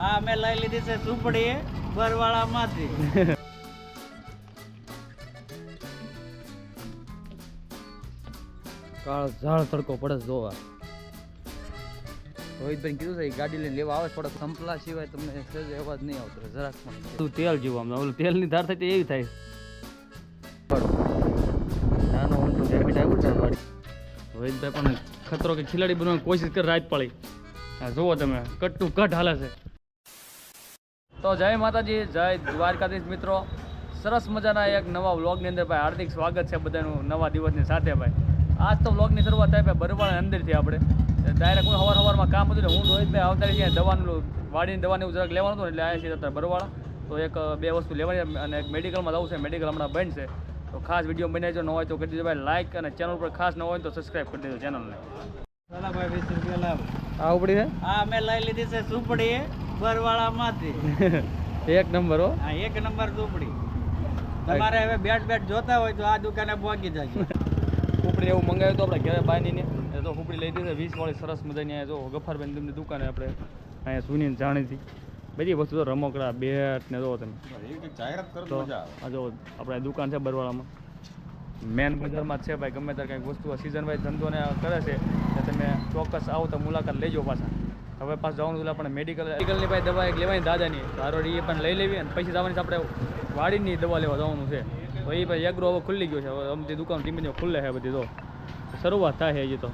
હા મેં લઈ લીધી છે ઝૂંપડી બરવાળામાંથી. કાળો ઝાડ તડકો પડે છે જોવા. રોહિતભાઈ કીધું છે ગાડી લઈને લેવા આવે થોડાક સંપલા સિવાય તમને સહેજ અવાજ નહીં આવતો જરાક પણ તેલ જેવું આમ ઓલું તેલની ધાર થાય એવી થાય. નાનો ઊંટો ડેબિટ આવ્યું છે ગાડી. રોહિતભાઈ પણ ખતરો કે ખિલાડી બનવાની કોશિશ કરી રાત પડી. હા જુઓ તમે કટ કટ હાલે છે. તો જય માતાજી, જય દ્વારકાધીશ મિત્રો. સરસ મજાના એક નવા વ્લોગની અંદર ભાઈ હાર્દિક સ્વાગત છે બધાનું નવા દિવસની સાથે ભાઈ. આજ તો વ્લોગની શરૂઆત થાય ભાઈ બરવાળા અંદરથી આપણે ડાયરેક્ટ હું સવારમાં કામ હતું ને હું રોહિતભાઈ આવતા રહીએ દવાનું વાડીની દવાનું એવું જરાક લેવાનું હતું એટલે આવ્યા છીએ અત્યારે બરવાળા. તો એક બે વસ્તુ લેવાની અને એક મેડિકલમાં જવું છે. મેડિકલ હમણાં બંધ છે તો ખાસ વિડીયો બનાવજો. ન હોય તો કરી દેજો ભાઈ લાઇક અને ચેનલ પર ખાસ ન હોય તો સબસ્ક્રાઈબ કરી દેજો ચેનલને. ચાલો ભાઈ 20 રૂપિયા લાવો. આ ઉપડી છે. હા મેં લઈ લીધી છે ઝૂંપડી બરવાળામાંથી. એક નંબર હો. હા એક નંબર ઝૂંપડી. તમારે હવે બેટ જોતા હોય તો આ દુકાને પહોંચી જાય. ઉપડી એવું મંગાવ્યું તો આપણે ઘરે બાંધીને એ તો ઉપડી લઈ દીધી 20 વાળી સરસ મજાની. જો ગફારબેન તેમની દુકાને આપણે અહીંયા સુનીને જાણીતી બધી વસ્તુ તો રમકડા બેટ ને જો તમે તો આ જો આપણે દુકાન છે બરવાળામાં મેન બજારમાં જ છે ભાઈ. ગમે ત્યારે કંઈક વસ્તુ સિઝન વાઇઝ ધંધો ને કરે છે તો તમે ચોક્કસ આવો તો મુલાકાત લેજો પાછા. હવે પાછું જવાનું એટલે આપણે મેડિકલની ભાઈ દવા એક લેવાની દાદાની સારો એ પણ લઈ લેવી અને પછી જવાની આપણે વાડીની દવા લેવા જવાનું છે. તો એ ભાઈ એગ્રો હવે ખુલ્લી ગયો છે. હવે અમથી દુકાન ધીમે ધીમે ખુલ્લે છે બધી. તો શરૂઆત થાય છે હજી તો.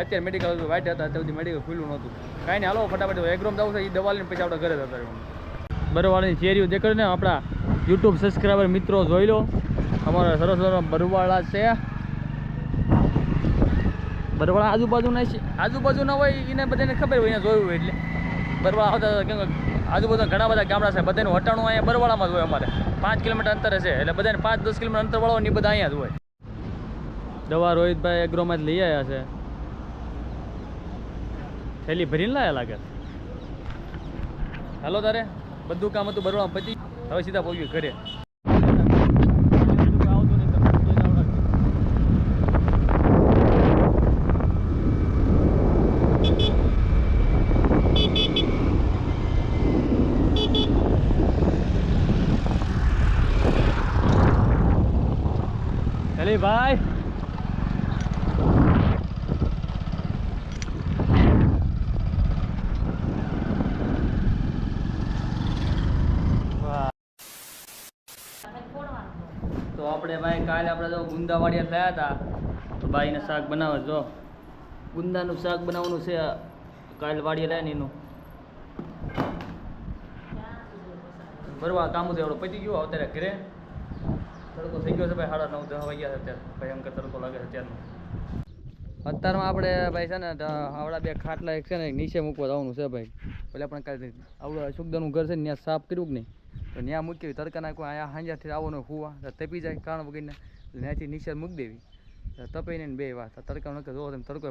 અત્યારે મેડિકલ વાઇટ હતા ત્યાં સુધી મેડિકલ ખુલ્લું નહોતું. કાંઈ નહીં હાલો ફટાફટ એગ્રોમ જવું છે એ દવા લઈને પછી આપણે ઘરે જતા રહેવાનું. બરવાળાની ચેરીઓ દેખાડે ને આપણા યુટ્યુબ સબસ્ક્રાઈબર મિત્રો જોઈ લો. અમારા સરસ સરસ બરવાળા છે. બરવાળા આજુબાજુ ના હોય એને બધાને ખબર હોય અહીંયા જોયું હોય એટલે બરવાળા આવતા કેમ આજુબાજુ ઘણા બધા ગામડા છે બધાનું હટાણું અહીંયા બરવાળામાં જ હોય. અમારે 5 કિલોમીટર અંતરે છે એટલે બધાને 5-10 કિલોમીટર અંતર વાળો ને બધા અહીંયા જ હોય. દવા રોહિતભાઈ એગ્રોમાં જ લઈ આવ્યા છે. થેલી ભરીને લાયા લાગે. હાલો તારે બધું કામ હતું બરવાળામાં પતી હવે સીધા પહોંચ્યું ઘરે. ચલી ભાઈ તો આપણે ભાઈ કાલે આપણે જો ગુંદા વાડિયા થયા હતા તો ભાઈને શાક બનાવે. જો ગુંદાનું શાક બનાવવાનું છે. કાલે વાડિયા લાયા ને એનું બરવા કામ હતું આપણે પતી ગયું. અત્યારે ઘરે તડકો થઈ ગયો છે ભાઈ. 9:30-10 વાગ્યા છે અત્યારે. ભયંકર તડકો લાગે છે અત્યારનો. અત્યારમાં આપણે ભાઈ છે ને આવડા બે ખાટલા એક છે ને નીચે મૂકવા જવાનું છે ભાઈ. એટલે આપણે કાલે આવડું સુગદાનું ઘર છે ને ત્યાં સાફ કર્યું કે નહીં તો ત્યાં મૂકી તડકા નાખવા. અહીંયા હાંજાથી આવવાનું હુવા તપી જાય કારણ વગરને ત્યાંથી નીચે મૂકી દેવી તપીને 2 વાર તડકા નાખે. જોવો તમે તડકો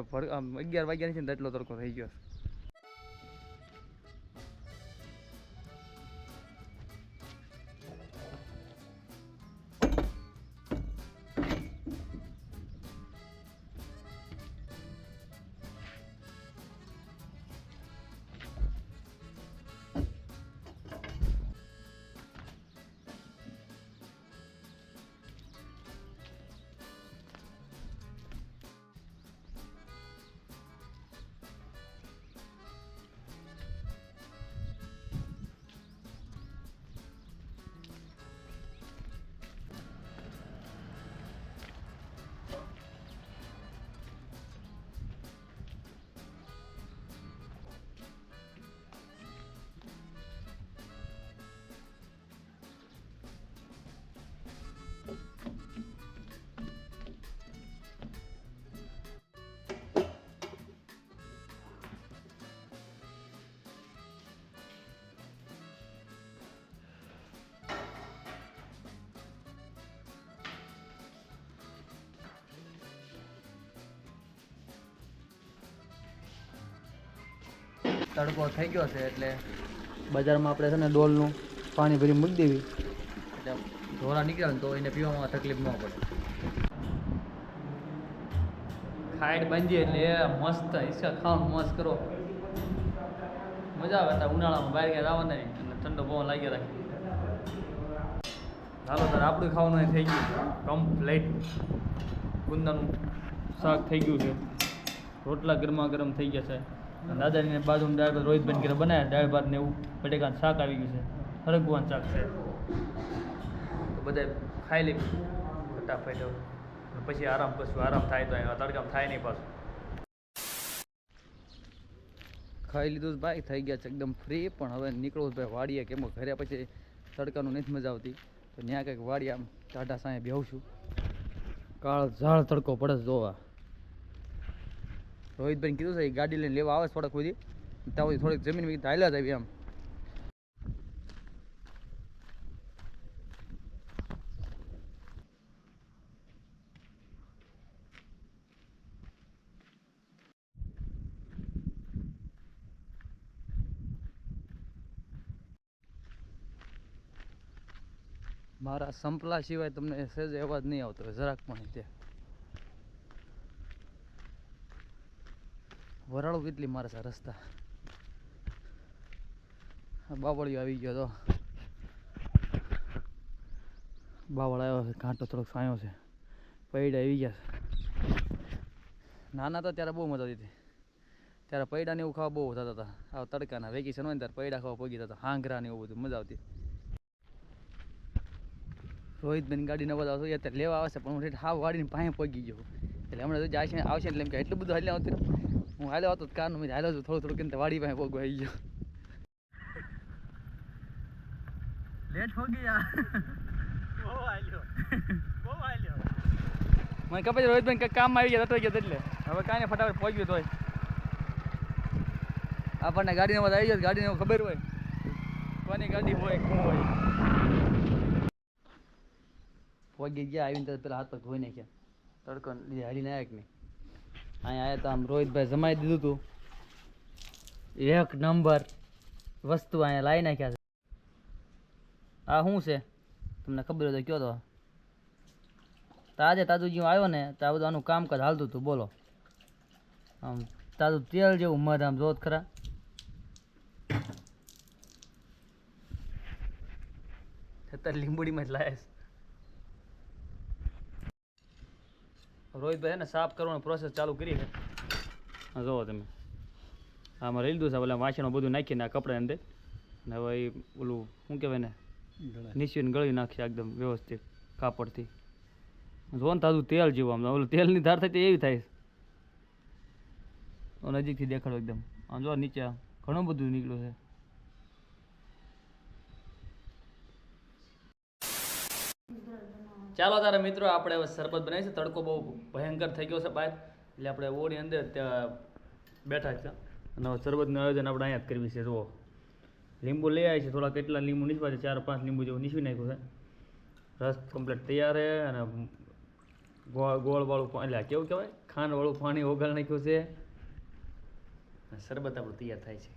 11 વાગ્યા નથી ને એટલો તડકો થઈ ગયો. તડકો થઈ ગયો છે એટલે બજારમાં આપણે છે ને ડોલનું પાણી ભરી મૂકી દેવી એટલે ઢોરા નીકળે ને તો એને પીવામાં તકલીફ ન પડે. ખાઈડ બાંધીએ એટલે મસ્ત હિસ્સા ખાવાનું મસ્ત કરો મજા આવે હતા ઉનાળામાં બહાર ગયા આવવાના નહીં અને ઠંડો પવન લાગી રાખે. ચાલો તારે આપણું ખાવાનું થઈ ગયું કમ્પ્લીટ. ગુંદાનું શાક થઈ ગયું છે, રોટલા ગરમા ગરમ થઈ ગયા છે. અને દાદાની બાજુમાં દાળ ભાત રોહિતબેન ઘરે બનાવ્યા, દાળ ભાત ને એવું બટેકાનું શાક આવી ગયું છે, હરગવાનું શાક છે. તો બધા ખાઈ લઈ ફટાફટ હવે. પછી આરામ કરશું, આરામ થાય તો અહીંયા તડકામાં થાય નહીં પાછું. ખાઈ લીધું ભાઈ, થઈ ગયા છે એકદમ ફ્રી. પણ હવે નીકળવું ભાઈ વાડીએ, કેમ ઘરે પછી તડકાનું નથી મજા આવતી. તો ત્યાં કંઈક વાડી આમ ટાઢા સાંયે બેહું છું. કાળ ઝાળ તડકો પડે છે જોવા. રોહિતભાઈ કીધું છે એ ગાડી લઈને લેવા આવે થોડાક સુધી, ત્યાં સુધી થોડીક જમીન હાલ્યા જ આવી આમ. મારા સંપલા સિવાય તમને સહેજ અવાજ નહીં આવતો જરાક પણ. તે વરાળું કેટલી મારે છે રસ્તા. બાવળિયો આવી ગયો તો બાવળ આવ્યો છે, કાંટો થોડોક સાયો છે, પૈડા આવી ગયા છે. નાના તો ત્યારે બહુ મજા આવતી હતી. ત્યારે પૈડા ને એવું ખાવા બહુ થતા હતા. આ તડકાના વેકેશન હોય ને ત્યારે પૈડા ખાવા પગી થતા, હાંગરા ને એવું બધું મજા આવતી. રોહિતબેન ગાડી નવા આવતો અત્યારે લેવા આવશે, પણ હું હા વાડીને પાસે પગી ગયો. એટલે હમણાં જો આવશે એટલે એમ કે એટલું બધું હાલ્યા આવતી. હું હાલ્યો હતો કારનું મેં હાલ્યો છું થોડું કેમ વાડી પાસે પગવા આવી ગયો. લેટ હો ગયા. મને ખબર છે રોહિતબેન કંઈક કામમાં આવી ગયા, ગયા એટલે હવે કાંઈ ફટાફટ પહોંચ્યું તો આપણને ગાડીને વાત આવી જાય, ગાડીને ખબર હોય કોની ગાડી હોય શું હોય. પહોંચી ગયા, આવીને તો પેલા હાથ પગ ધોઈ નાખ્યા. તડકો લીધે હાલીને આવ્યા કે નહીં. અહીંયા આવ્યા તો આમ રોહિતભાઈ જમાઈ દીધું હતું. એક નંબર વસ્તુ અહીંયા લાવી નાખ્યા છે. આ શું છે તમને ખબર હોય તો કયો તો. તાજે તાજું જેવું આવ્યો ને તો આ બધું આનું કામકાજ હાલતું હતું. બોલો આમ તાજું તેલ જેવું મધ આમ જોત ખરા. અત્યારે લીંબુડીમાં જ લાયા છે. રોહિતભાઈ ને સાફ કરવાની પ્રોસેસ ચાલુ કરી છે. હા જોવો તમે, આમાં લઈ લીધું છે ઓલા વાસણો બધું નાખીને આ કપડા અંદર. ને હવે એ ઓલું શું કહેવાય ને નીચવીને ગળી નાખીએ એકદમ વ્યવસ્થિત કાપડથી. જો ને તાજું તેલ જેવું આમ ઓલું તેલની ધાર થાય એવી થાય. નજીકથી દેખાડો એકદમ. આમ જો નીચે ઘણું બધું નીકળ્યું છે. ચાલો તારા મિત્રો, આપણે હવે શરબત બનાવી છે. તડકો બહુ ભયંકર થઈ ગયો છે બહાર, એટલે આપણે ઓની અંદર ત્યાં બેઠા છે. અને હવે શરબતનું આયોજન આપણે અહીંયા જ કરવી છે. જુઓ લીંબુ લઈ આવી છે, થોડા કેટલા લીંબુ નીચવા છે, 4-5 લીંબુ જેવું નીચવી નાખ્યું છે. રસ કમ્પ્લીટ તૈયાર છે. અને ગોળવાળું એટલે કેવું કહેવાય ખાંડવાળું પાણી ઓગાળી નાખ્યું છે. શરબત આપણું તૈયાર થાય છે.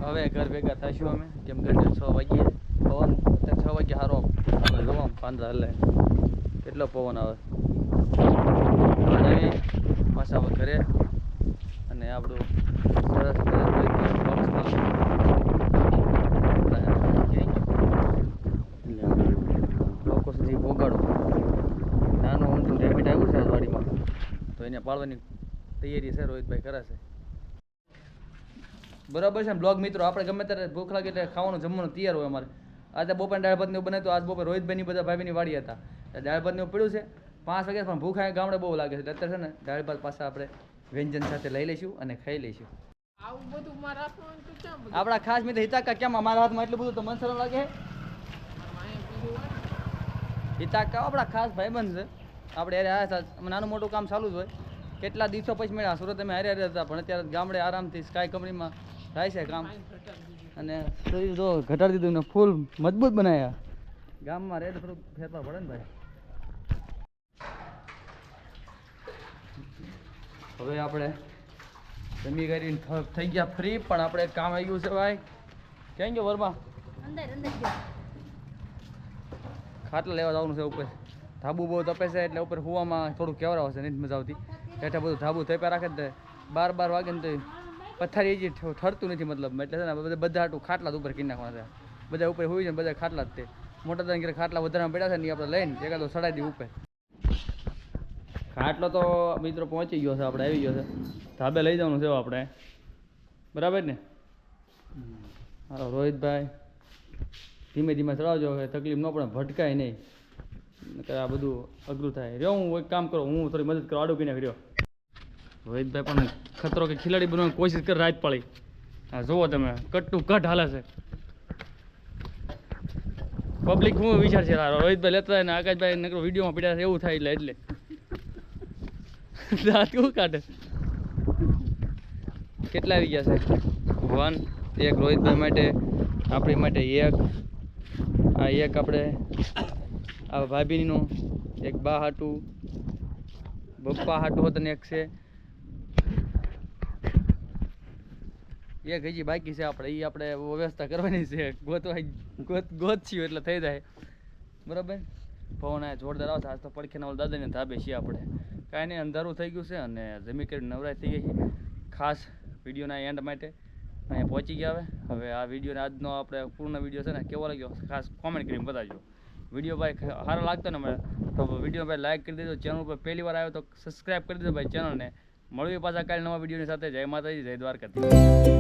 હવે ઘર ભેગા થઈશું અમે, કેમ કે 6 વાગ્યે પવન 6 વાગ્યે સારો આપણે જોવા પાંદડા હલે કેટલો પવન આવે. પાછા ઘરે અને આપણું સરસ લોકો સુધી પોગાડું. નાનું ઊંધું રેબિટ આવ્યું છે વાડીમાં, તો એને પાડવાની તૈયારી છે. રોહિતભાઈ કરે છે બરાબર છે. બ્લોગ મિત્રો, આપણે ગમે ત્યારે ભૂખ લાગે એટલે ખાવાનું જમવાનું તૈયાર હોય અમારે. આજે બપોર દાળ ભાતને બનાવ્યું તો આજ બપોર રોહિતભાઈની બધા ભાઈની વાડી હતા. દાળ ભાતને પડ્યું છે 5 વાગ્યા, પણ ભૂખ અહીંયા ગામડે બહુ લાગે છે. અત્યારે છે ને દાળ ભાત પાછા આપણે વ્યંજન સાથે લઈ લઈશું અને ખાઈ લઈશું. આપણા ખાસ મિત્ર હિતાકા કેમ અમારા હાથમાં એટલું બધું તો મન સરળ લાગે. હિતાકા આપણા ખાસ ભાઈબંધ છે. આપણે હારે આવ્યા હતા, નાનું મોટું કામ ચાલુ જ હોય. કેટલા દિવસો પછી મળ્યા. સુરત અમે હારે હારે હતા, પણ અત્યારે ગામડે આરામથી સ્કાય કંપનીમાં થાય છે કામ. અને શરીર જો ઘટાડી દીધું ને ફૂલ મજબૂત બનાવ્યા. ગામમાં રહે તો થોડુંક ફેરફાર પડે ને ભાઈ. હવે આપણે જમી કરીને થઈ ગયા ફ્રી, પણ આપણે કામ આવી ગયું છે ભાઈ. ક્યાં ગયો વર્મા? ખાટલા લેવા જવાનું છે ઉપર. ધાબુ બહુ તપે છે એટલે ઉપર હુવામાં થોડું કેવરાવ છે, નથી મજા આવતી. હેઠા બધું ધાબુ તપ્યા રાખે ને 12 વાગે ને તો પથારી જે ઠરતું નથી મતલબ એટલે છે ને બધા હાટું ખાટલા ઉપર કરી નાખવાના છે બધા ઉપર હોય છે બધા ખાટલા જ તે મોટા દાન કે ખાટલા વધારામાં પડ્યા છે ને એ આપણે લઈને એકાદો સડાઈ દી ઉપર ખાટલો તો મિત્રો પહોંચી ગયો છે આપણે આવી ગયો છે ધાબે લઈ જવાનું છે આપણે બરાબર ને હાલો રોહિતભાઈ ધીમે ધીમે ચડાવજો હવે તકલીફ ન પડે ભટકાય નહીં આ બધું અઘરું થાય રહ્યો હું એક કામ કરું હું થોડી મદદ કરું આડું પીને રહ્યો રોહિતભાઈ પણ ખતરો કે ખિલાડી બનવાની કોશિશ કરી રાત પાડી હા જુઓ તમે કટનું કટ હાલે છે પબ્લિક હું વિચાર છે રોહિતભાઈ લેતા હોય ને આકાશભાઈ નકરો વિડીયોમાં પીડ્યા છે એવું થાય એટલે દાંત કેવું કાઢે કેટલા આવી ગયા છે 1 એક રોહિતભાઈ માટે આપણી માટે 1 આ 1 આપણે આ ભાભીનું એક બા હાટું પપ્પા હાટું હોત ને 1 છે 1 હજી બાકી છે આપણે એ આપણે વ્યવસ્થા કરવાની છે ગોતશું એટલે થઈ જાય બરાબર પવન આ જોરદાર આવશે આજ તો પડખેના દાદાને ધાબે છીએ આપણે કાંઈ નહીં અંધારું થઈ ગયું છે અને જમી કરી નવરાઈ થઈ ગઈ છે ખાસ વિડીયોના એન્ડ માટે અહીંયા પહોંચી ગયા હવે આ વિડીયોને આજનો આપણે પૂર્ણ વિડીયો છે ને કેવો લાગ્યો ખાસ કોમેન્ટ કરીને બતાવજો વિડીયો ભાઈ સારો લાગતો ને મને તો વિડીયો ભાઈ લાઈક કરી દેજો ચેનલ પર પહેલી વાર આવ્યો તો સબસ્ક્રાઈબ કરી દેજો ભાઈ ચેનલને મળીએ પાછા કાલે નવા વિડીયોની સાથે જય માતાજી જય દ્વારકાધીશ